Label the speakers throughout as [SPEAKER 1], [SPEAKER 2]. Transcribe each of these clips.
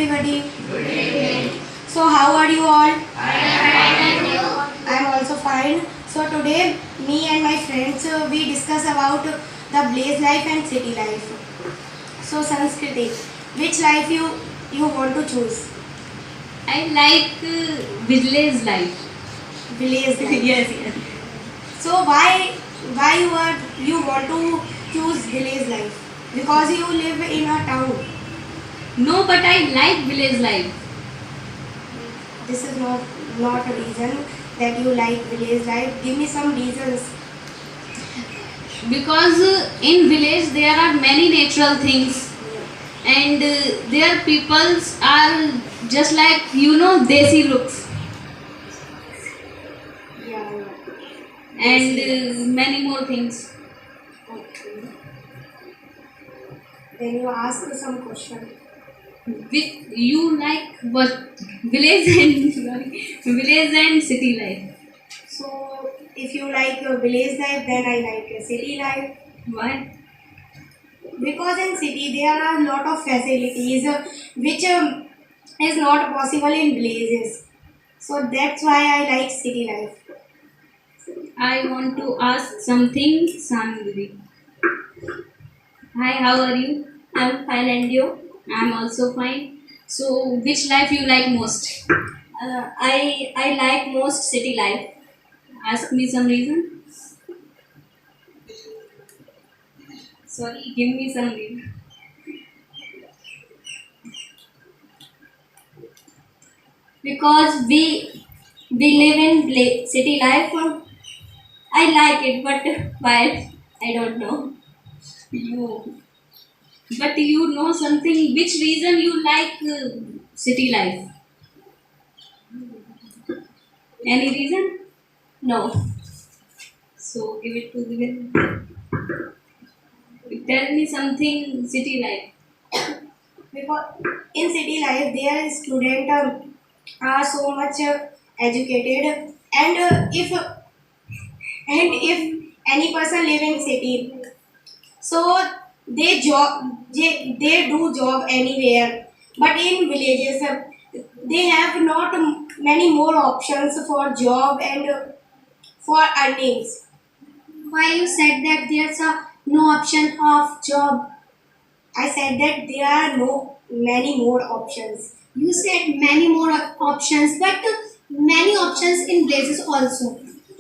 [SPEAKER 1] everybody. So how are you all? I am also fine. So today me and my friends we discuss about the blaze life and city life. So Sanskriti, which life you want to choose?
[SPEAKER 2] I like village life.
[SPEAKER 1] Village life.
[SPEAKER 2] Yes.
[SPEAKER 1] So why you want to choose village life? Because you live in a town.
[SPEAKER 2] No, but I like village life
[SPEAKER 1] This is not a reason that you like village life. Give me some reasons.
[SPEAKER 2] because in village there are many natural things, and their peoples are just like desi looks,
[SPEAKER 1] Yeah.
[SPEAKER 2] and many more things.
[SPEAKER 1] Okay. Then you ask some question.
[SPEAKER 2] Which you like what village and sorry, village and city life?
[SPEAKER 1] So if you like village life, then I like city life.
[SPEAKER 2] Why?
[SPEAKER 1] Because in city there are a lot of facilities which is not possible in villages. So that's why I like city life.
[SPEAKER 2] I want to ask something, Sanjali. Hi, how are you?
[SPEAKER 1] I'm fine and you?
[SPEAKER 2] I'm also fine. So, which life you like most?
[SPEAKER 1] I like most city life.
[SPEAKER 2] Ask me some reason. Sorry, give me some reason.
[SPEAKER 1] Because we live in city life. I like it, but why? I don't know.
[SPEAKER 2] You, but you know something. Which reason you like city life? Any reason?
[SPEAKER 1] No.
[SPEAKER 2] So give it to the. Tell me something city life.
[SPEAKER 1] Because in city life there students are so much educated, and if any person live in city, so they do job anywhere, but in villages they have not many more options for job and for earnings. Why you said that there's no option of job? I said that there are no many more options. You said many more options, but many options in places also.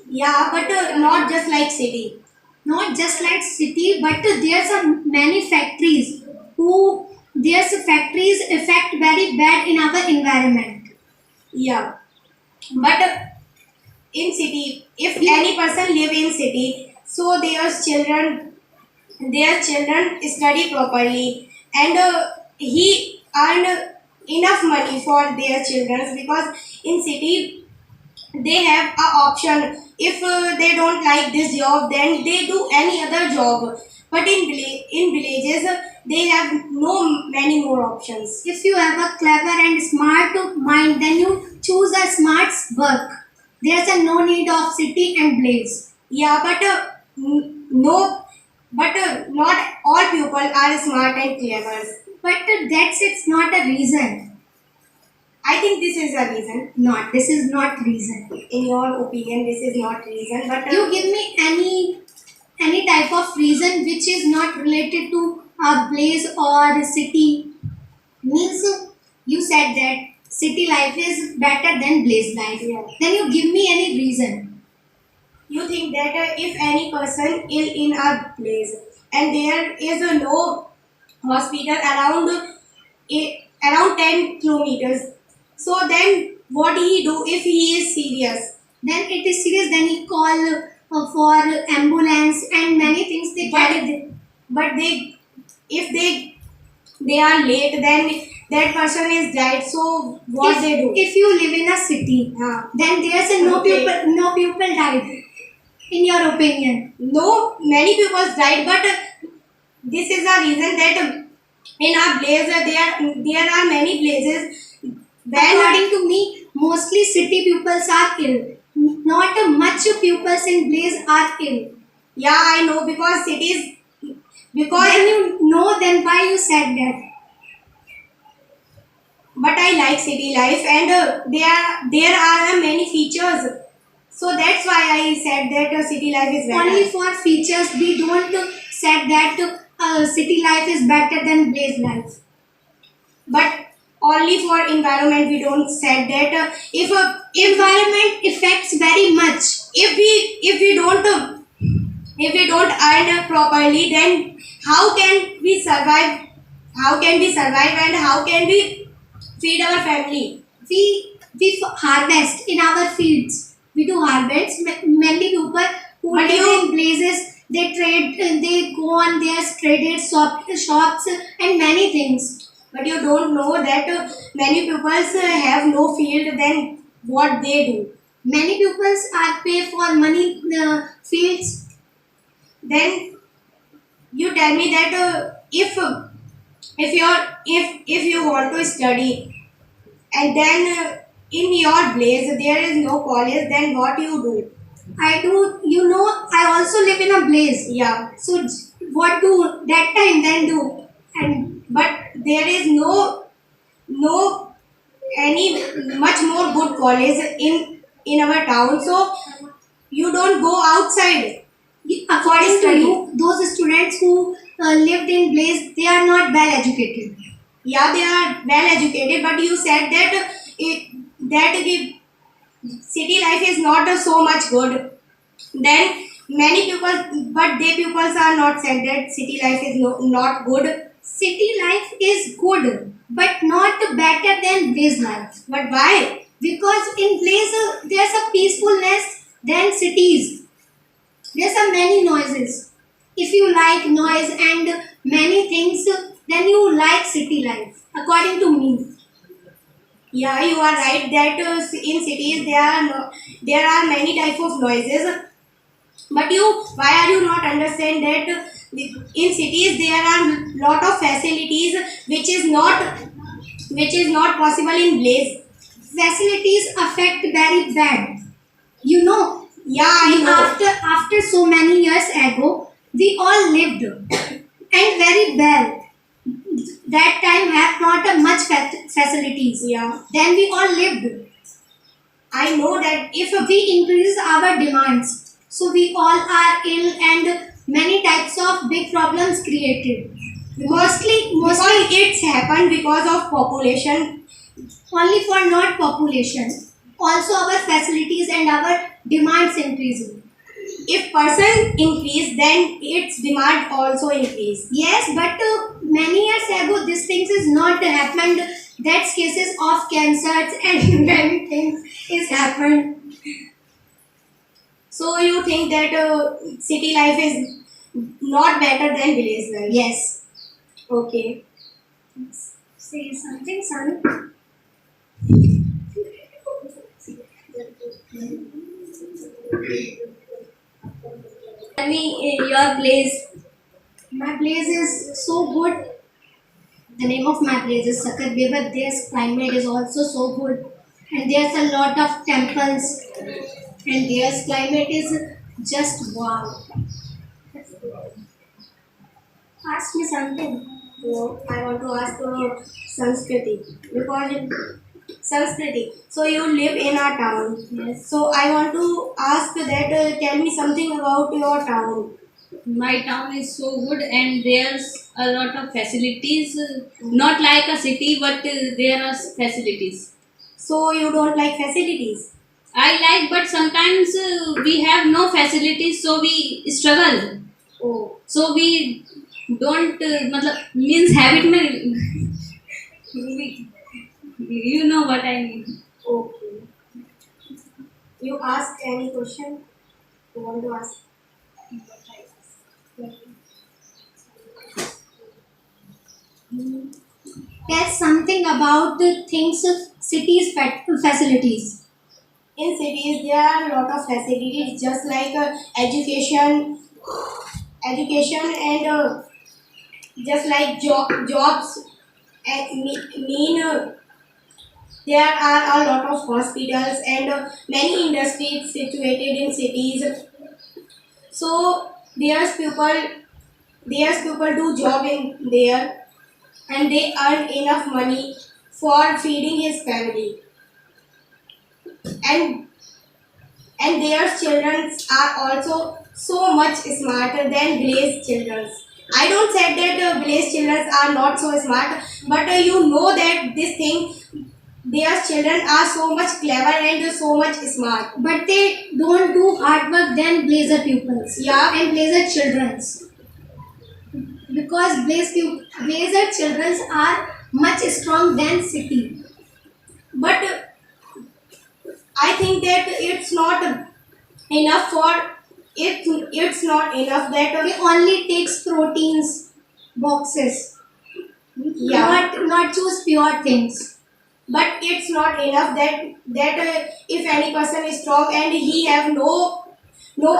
[SPEAKER 1] Yeah, but not just like city. Not just like city, but there's many factories who there's factories affect very bad in our environment. Yeah, but in city, if any person live in city, so their children study properly, and he earn enough money for their children, because in city they have a option. If they don't like this job, then they do any other job, but in villages they have no many more options. If you have a clever and smart mind, then you choose a smart work. There's no need of city and blaze. Yeah, but no, but not all people are smart and clever. But that's it's not a reason. I think this is a reason. Not. This is not reason. In your opinion, this is not reason. But you give me any type of reason which is not related to a place or a city. Means you said that city life is better than blaze life. Yeah. Then you give me any reason. You think that if any person is in a place and there is no hospital around 10 kilometers, so then what he do if he is serious? Then it is serious, then he call for ambulance and many things they carry. But they if they are late, then that person is died. So what if, they do? If you live in a city, then there's no people died. In your opinion? No, many people died, but this is a reason that in our place there are many places. According to me, mostly city pupils are ill. Not much pupils in place are ill. Yeah, I know, because cities. Because then you know, then why you said that? but I like city life, and there are many features. So that's why I said that city life is better.
[SPEAKER 3] Only for features, we don't said that city life is better than village life.
[SPEAKER 1] But only for environment we don't said that if
[SPEAKER 3] Environment affects very much.
[SPEAKER 1] if we don't earn properly, then how can we survive? How can we survive, and how can we feed our family?
[SPEAKER 3] We harvest in our fields. We do harvest. Many people who
[SPEAKER 1] But
[SPEAKER 3] live
[SPEAKER 1] you-
[SPEAKER 3] in places, they trade. They go on their traded shops and many things.
[SPEAKER 1] But you don't know that many people have no field, then what they do?
[SPEAKER 3] Many people are pay for money fields.
[SPEAKER 1] Then you tell me that if you want to study, and then in your place there is no college, then what you do?
[SPEAKER 3] I do. You know, I also live in a place.
[SPEAKER 1] Yeah,
[SPEAKER 3] So what do that time then do? And
[SPEAKER 1] but there is no any much more good college in our town, so you don't go outside.
[SPEAKER 3] according to
[SPEAKER 1] Study.
[SPEAKER 3] you, those students who lived in place, they are not well educated.
[SPEAKER 1] Yeah, they are well educated, but you said that the city life is not so much good. Then many people, but they pupils are not said that city life is not good.
[SPEAKER 3] City life is good, but not better than village life.
[SPEAKER 1] But why?
[SPEAKER 3] Because in place there's a peacefulness than cities. There's a many noises. If you like noise and many things, then you like city life, according to me.
[SPEAKER 1] Yeah, you are right that in cities there are many type of noises. But why are you not understand that in cities there are lot of facilities which is not possible in village.
[SPEAKER 3] Facilities affect very bad. You know,
[SPEAKER 1] Yeah, I know.
[SPEAKER 3] after so many years ago, we all lived and very well. That time have not a much facilities.
[SPEAKER 1] Yeah,
[SPEAKER 3] Then we all lived.
[SPEAKER 1] I know that if
[SPEAKER 3] We increase our demands, so we all are ill and many types of big problems created. Mostly
[SPEAKER 1] because it's happened because of population.
[SPEAKER 3] only for not population. Also our facilities and our demands increasing.
[SPEAKER 1] If person increase, then its demand also increase.
[SPEAKER 3] Yes, but many years ago, these things is not happened. That's cases of cancers and many things is happened.
[SPEAKER 1] So you think that city life is not better than village life?
[SPEAKER 3] Yes.
[SPEAKER 1] Okay.
[SPEAKER 3] Say something, son.
[SPEAKER 1] Tell me your place.
[SPEAKER 3] My place is so good. The name of my place is Sakatbe, but this climate is also so good. And there's a lot of temples. And there's climate is just wow. Ask me something.
[SPEAKER 1] So I want to ask Sanskriti, because Sanskriti. So you live in a town.
[SPEAKER 3] Yes.
[SPEAKER 1] So I want to ask that tell me something about your town.
[SPEAKER 2] My town is so good and there's a lot of facilities, not like a city, but there are facilities.
[SPEAKER 1] So you don't like facilities.
[SPEAKER 2] I like, but sometimes we have no facilities, so we struggle.
[SPEAKER 1] Oh,
[SPEAKER 2] So we don't, मतलब means habit में, you know what I mean.
[SPEAKER 1] okay. You ask any question? You want to ask?
[SPEAKER 3] There's something about the things cities facilities.
[SPEAKER 1] In cities, there are a lot of facilities, just like education, and just like jobs. And mean there are a lot of hospitals and many industries situated in cities. So there's people do job in there, and they earn enough money for feeding his family, and their children are also so much smarter than village children. I don't say that village children are not so smart, but you know that this thing, their children are so much clever and so much smart.
[SPEAKER 3] But they don't do hard work than blazer pupils.
[SPEAKER 1] Yeah.
[SPEAKER 3] And blazer children's. Because blazer children's are much strong than city.
[SPEAKER 1] But I think that it's not enough for it. It's not enough that
[SPEAKER 3] It only takes proteins boxes.
[SPEAKER 1] yeah.
[SPEAKER 3] Not choose pure things.
[SPEAKER 1] But it's not enough that if any person is strong and he have no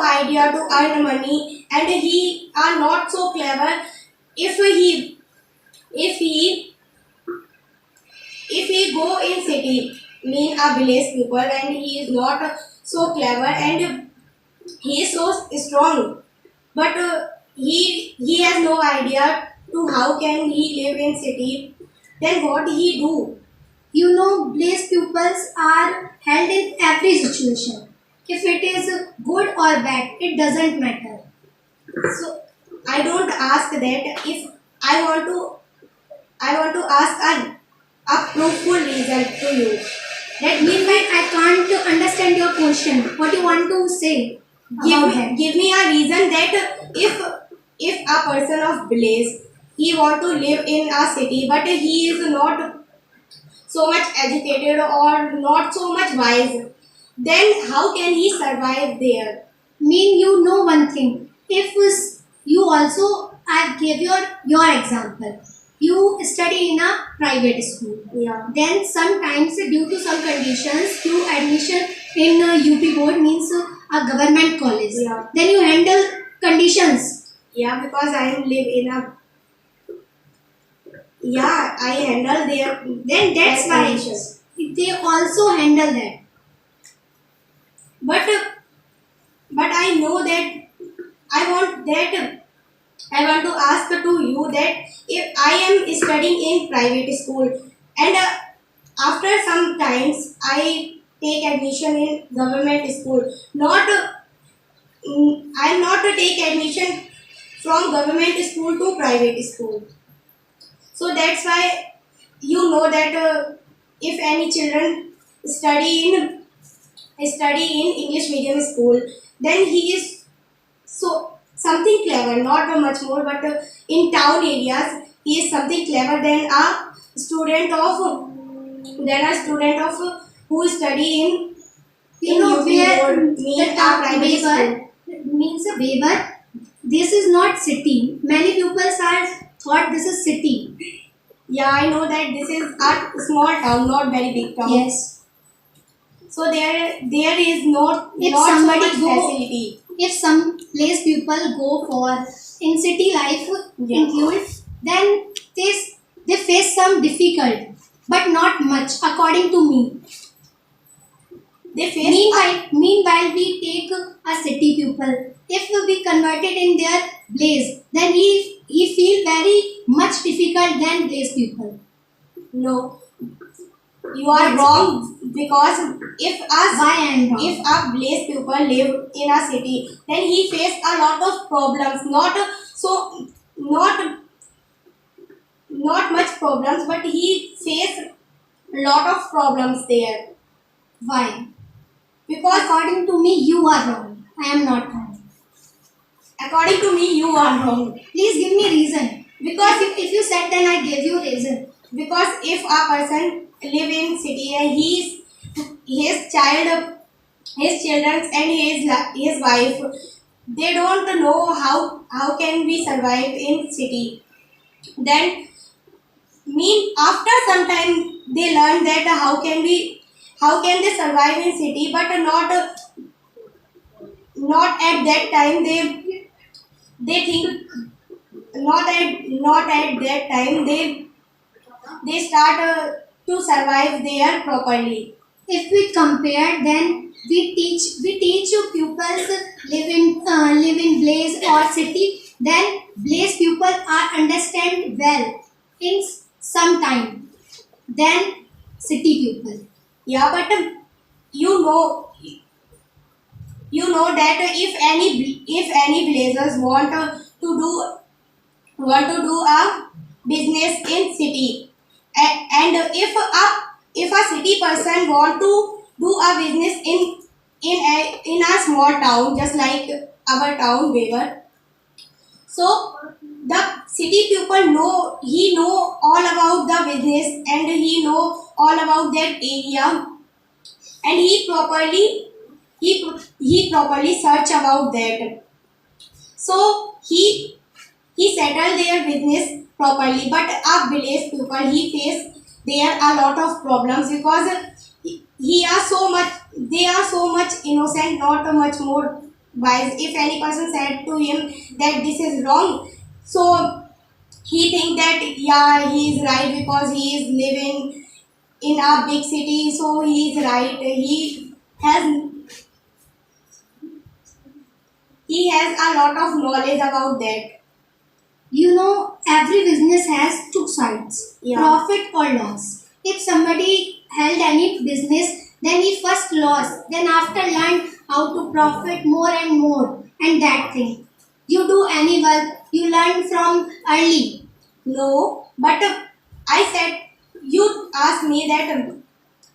[SPEAKER 1] idea to earn money and he are not so clever, if he if he go in city, mean a village people, and he is not so clever and he is so strong, but he has no idea to how can he live in city, then what he do?
[SPEAKER 3] You know, blaze pupils are held in every situation. If it is good or bad, it doesn't matter.
[SPEAKER 1] So I don't ask that. If I want to ask a proofful reason to you. That
[SPEAKER 3] Meanwhile, I can't understand your question. What you want to say about that?
[SPEAKER 1] give me a reason that if a person of village, he want to live in a city, but he is not so much educated or not so much wise, then how can he survive there?
[SPEAKER 3] Mean you know one thing. If you also, I gave your example. You study in a private school.
[SPEAKER 1] Yeah.
[SPEAKER 3] Then sometimes due to some conditions, you admission in UP board means a government college.
[SPEAKER 1] Yeah.
[SPEAKER 3] Then you handle conditions.
[SPEAKER 1] Yeah, because I live in a, yeah, I handle their,
[SPEAKER 3] Then that's why
[SPEAKER 1] conditions.
[SPEAKER 3] they also handle that.
[SPEAKER 1] But I know that I want to ask to you that if I am studying in private school and after some times I take admission in government school, not I am not to take admission from government school to private school. So that's why you know that if any children study in English medium school, then he is so something clever, not much more, but in town areas he is something clever than a student of who study in
[SPEAKER 3] You know
[SPEAKER 1] UP
[SPEAKER 3] where
[SPEAKER 1] board, mean
[SPEAKER 3] the
[SPEAKER 1] a
[SPEAKER 3] term
[SPEAKER 1] private school.
[SPEAKER 3] waiver means a waiver. This is not city. Many pupils are thought this is city.
[SPEAKER 1] Yeah, I know that this is a small town, not very big town.
[SPEAKER 3] Yes.
[SPEAKER 1] So there is not
[SPEAKER 3] If
[SPEAKER 1] not so
[SPEAKER 3] somebody
[SPEAKER 1] much
[SPEAKER 3] go-
[SPEAKER 1] facility.
[SPEAKER 3] If some place people go for in city life
[SPEAKER 1] Yeah.
[SPEAKER 3] include, then they face some difficult, but not much according to me.
[SPEAKER 1] They face
[SPEAKER 3] Meanwhile, we take a city pupil. If we converted in their place, then he feel very much difficult than place pupil.
[SPEAKER 1] no. You are wrong because if us
[SPEAKER 3] Why I am wrong?
[SPEAKER 1] if a village people live in a city, then he face a lot of problems. Not much problems, but he face a lot of problems there.
[SPEAKER 3] Why?
[SPEAKER 1] Because
[SPEAKER 3] According to me, you are wrong. I am not wrong.
[SPEAKER 1] according to me, you are wrong.
[SPEAKER 3] Please give me reason.
[SPEAKER 1] Because
[SPEAKER 3] If you said, then I gave you reason.
[SPEAKER 1] because if a person live in city and his children and his wife, they don't know how can we survive in city, then mean after some time they learn that how can they survive in city, but not at that time they think, not at that time they start to survive there properly.
[SPEAKER 3] If we compare, then we teach you pupils live in Blaze or city. Then Blaze pupils are understand well in some time. than city people.
[SPEAKER 1] Yeah, but you know, you know that if any villagers want to do a business in city, and if a city person want to do a business in a small town, just like our town Weber. So the city people know all about the business, and he know all about that area, and he properly search about that. So he settled their business properly, but a village people he face there a lot of problems, because he are so much they are so much innocent, not much more wise. If any person said to him that this is wrong, so he think that yeah, he is right because he is living in a big city, so he is right. Has he has a lot of knowledge about that.
[SPEAKER 3] You know, every business has two sides,
[SPEAKER 1] Yeah.
[SPEAKER 3] profit or loss. If somebody held any business, then he first lost, then after learned how to profit more and more, and that thing. You do any work, you learn from early.
[SPEAKER 1] No, but I said you asked me that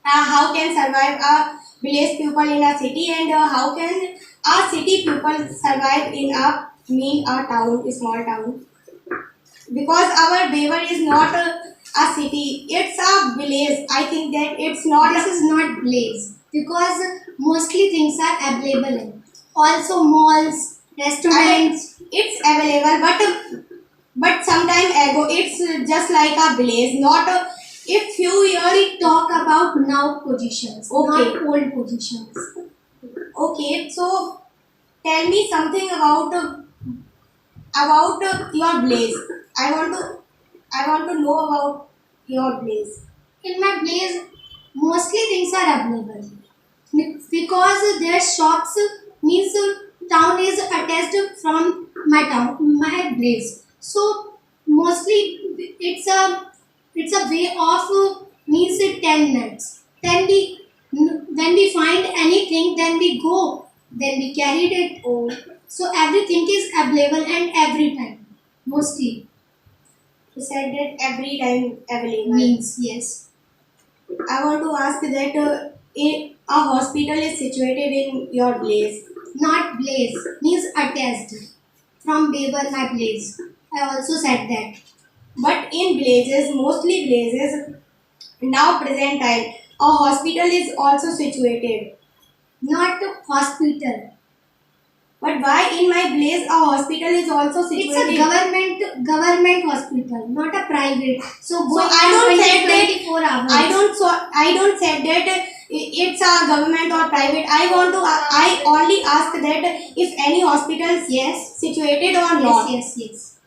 [SPEAKER 1] how can survive a village people in a city, and how can a city people survive in a town, a small town. Because our Beaver is not a city; it's a village. I think that it's not.
[SPEAKER 3] This is not blaze because mostly things are available in. Also malls, restaurants.
[SPEAKER 1] It's available, but sometime ago it's just like a village, not if few years.
[SPEAKER 3] We talk about now positions,
[SPEAKER 1] Okay.
[SPEAKER 3] not old positions.
[SPEAKER 1] Okay, so tell me something about your blaze. I want to I want to know about your blaze.
[SPEAKER 3] In my place, mostly things are available because their shops means town is attached from my place. So mostly it's a way of means 10 minutes. Then we when we find anything, then we go, then we carried it.
[SPEAKER 1] Oh,
[SPEAKER 3] So everything is available and every time. Mostly
[SPEAKER 1] you said that every time available.
[SPEAKER 3] means yes.
[SPEAKER 1] I want to ask that a hospital is situated in your place.
[SPEAKER 3] Not blaze means attached from Babel my blaze. I also said that.
[SPEAKER 1] But in blazes, mostly blazes, now present time, a hospital is also situated.
[SPEAKER 3] Not hospital.
[SPEAKER 1] But why in my place a hospital is also
[SPEAKER 3] It's
[SPEAKER 1] situated?
[SPEAKER 3] a government hospital, not a private. So
[SPEAKER 1] So
[SPEAKER 3] going
[SPEAKER 1] I don't
[SPEAKER 3] on
[SPEAKER 1] say that
[SPEAKER 3] 24 hours.
[SPEAKER 1] I don't say that it's a government or private. I only ask that if any hospitals
[SPEAKER 3] Yes.
[SPEAKER 1] situated or
[SPEAKER 3] Yes,
[SPEAKER 1] not.
[SPEAKER 3] yes, yes.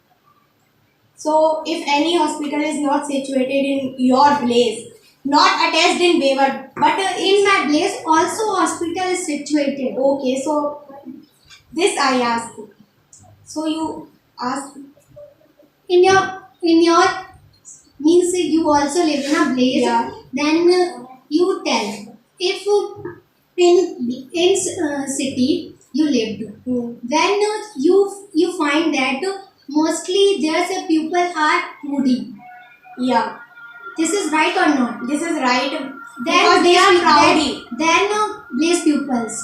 [SPEAKER 1] So if any hospital is not situated in your place, not attached in waiver, but
[SPEAKER 3] In my place also hospital is situated.
[SPEAKER 1] okay, so this I asked. So you asked.
[SPEAKER 3] In your means you also live in a place.
[SPEAKER 1] Yeah.
[SPEAKER 3] Then you tell if in city you lived. When you find that mostly there's a people are foodie.
[SPEAKER 1] Yeah,
[SPEAKER 3] This is right or not?
[SPEAKER 1] this is right.
[SPEAKER 3] Then
[SPEAKER 1] Because they are proudy.
[SPEAKER 3] Then place pupils.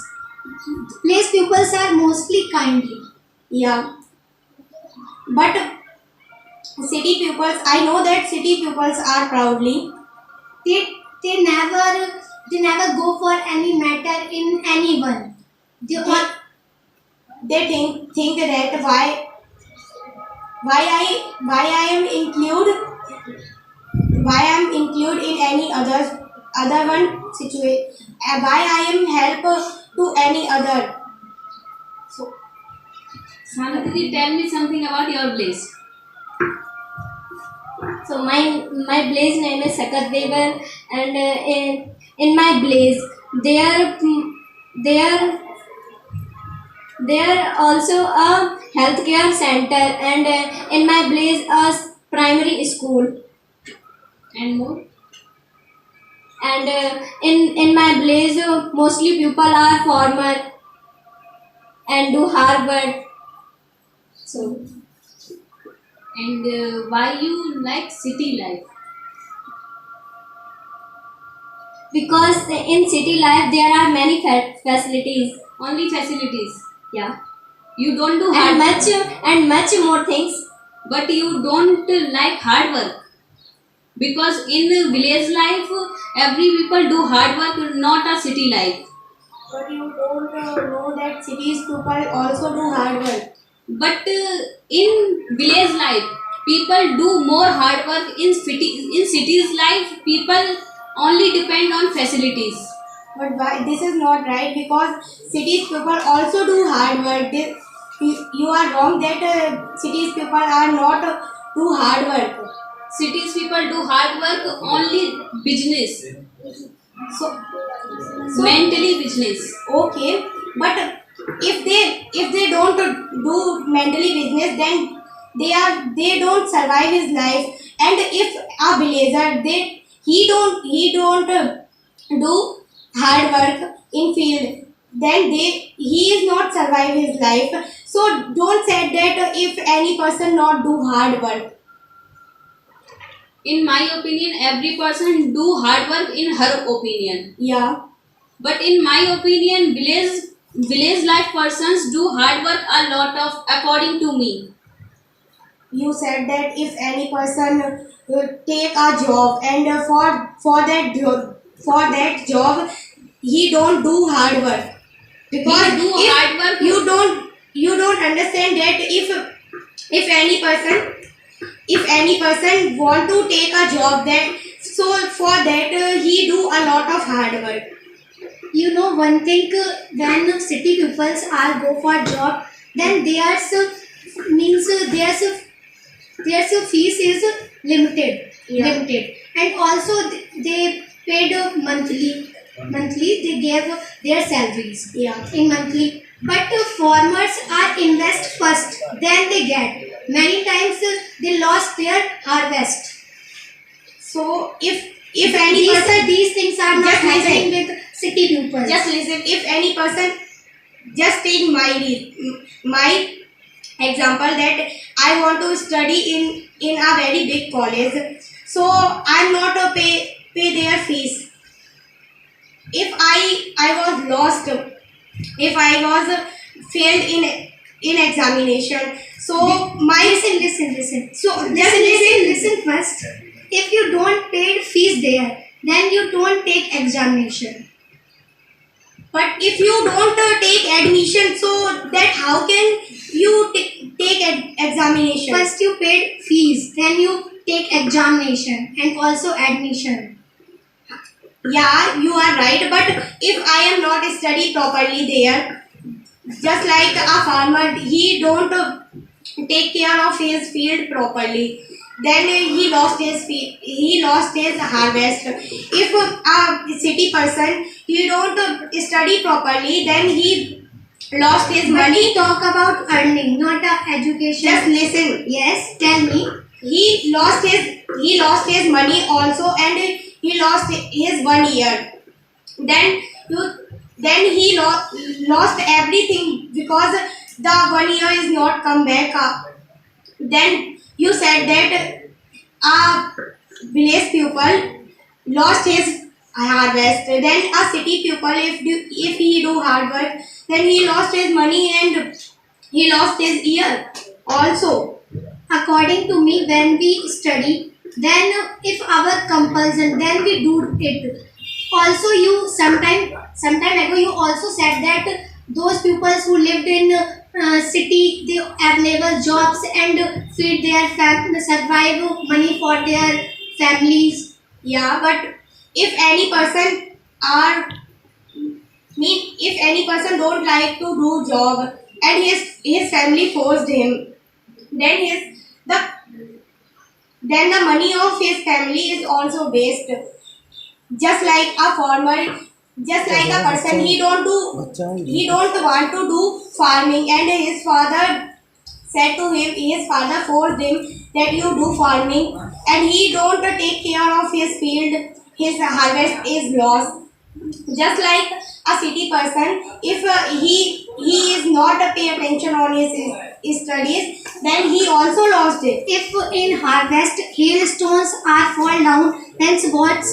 [SPEAKER 3] Place pupils are mostly kindly.
[SPEAKER 1] Yeah. But city pupils, I know that city pupils are proudly.
[SPEAKER 3] They they never go for any matter in anyone. They
[SPEAKER 1] They,
[SPEAKER 3] all,
[SPEAKER 1] they think that why I am include in any other one situation. Why I am help to any other. So
[SPEAKER 2] Sana Didi, tell me something about your place.
[SPEAKER 4] So my blaze name is Sakat Weber, and in my blaze there there also a healthcare center, and in my blaze a primary school.
[SPEAKER 2] And more?
[SPEAKER 4] and in my village mostly people are farmer and do hard work. So
[SPEAKER 2] And why you like city life?
[SPEAKER 4] because in city life there are many facilities,
[SPEAKER 2] Only facilities.
[SPEAKER 4] yeah,
[SPEAKER 2] You don't do
[SPEAKER 4] and
[SPEAKER 2] hard
[SPEAKER 4] much more things.
[SPEAKER 2] but you don't like hard work. Because in village life, every people do hard work, not a city life.
[SPEAKER 1] But you don't know that cities people also do hard work.
[SPEAKER 2] But in village life, people do more hard work. In cities life, people only depend on facilities.
[SPEAKER 1] But why, this is not right because cities people also do hard work. You are wrong that cities people are not do hard work.
[SPEAKER 2] Cities people do hard work only business,
[SPEAKER 1] So
[SPEAKER 2] mentally business.
[SPEAKER 1] okay, but if they don't do mentally business, then they don't survive his life. And if a villager he don't do hard work in field, then he is not survive his life. So don't say that if any person not do hard work.
[SPEAKER 2] In my opinion, every person do hard work in her opinion.
[SPEAKER 1] Yeah.
[SPEAKER 2] But in my opinion, village life persons do hard work a lot of according to me.
[SPEAKER 1] You said that if any person take a job and for that job he don't do hard work because
[SPEAKER 2] He do
[SPEAKER 1] if
[SPEAKER 2] hard work.
[SPEAKER 1] you don't understand that if any person want to take a job, then so for that he do a lot of hard work.
[SPEAKER 3] You know one thing, when city peoples are go for job, then there's means there's fees is limited,
[SPEAKER 1] Yeah.
[SPEAKER 3] limited, and also they paid monthly they gave their salaries,
[SPEAKER 1] Yeah.
[SPEAKER 3] in monthly. But farmers are invest first, then they get. Many times they lost their harvest.
[SPEAKER 1] So if any person
[SPEAKER 3] These things are not
[SPEAKER 1] Just listen.
[SPEAKER 3] happening with city people.
[SPEAKER 1] just listen, if any person just take my example that I want to study in a very big college, so I'm not to pay their fees. If I was lost, if I was failed in examination, so my
[SPEAKER 3] Listen.
[SPEAKER 1] so just
[SPEAKER 3] Listen first. If you don't pay fees there, then you don't take examination.
[SPEAKER 1] But if you don't take admission, so that how can you take examination?
[SPEAKER 3] First you paid fees, then you take examination and also admission.
[SPEAKER 1] Yeah, you are right. But if I am not study properly there, just like a farmer, he don't take care of his field properly, then he lost his harvest. If a city person he don't study properly, then he lost his
[SPEAKER 3] But
[SPEAKER 1] money.
[SPEAKER 3] we talk about earning, not education.
[SPEAKER 1] Just listen.
[SPEAKER 3] Yes, tell me.
[SPEAKER 1] He lost his money also, and he lost his 1 year. Then he lost everything because the 1 year is not come back up. Then you said that a village pupil lost his harvest. Then a city pupil, if he do hard work, then he lost his money and he lost his year also.
[SPEAKER 3] According to me, when we study, then if our compulsion, then we do it. Also, you sometime ago you also said that those pupils who lived in city, they available jobs and feed their survive money for their families.
[SPEAKER 1] Yeah, but if any person if any person don't like to do job and his family forced him, then the money of his family is also waste. Just like a farmer, just like a person, he don't want to do farming, and his father said to him, his father forced him that you do farming, and he don't take care of his field. his harvest is lost. Just like a city person, if he is not pay attention on his studies, then he also lost it.
[SPEAKER 3] If in harvest hailstones are fall down, then what's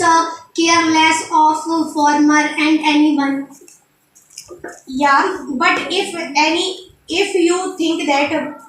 [SPEAKER 3] careless of farmer and anyone.
[SPEAKER 1] Yeah, but if you think that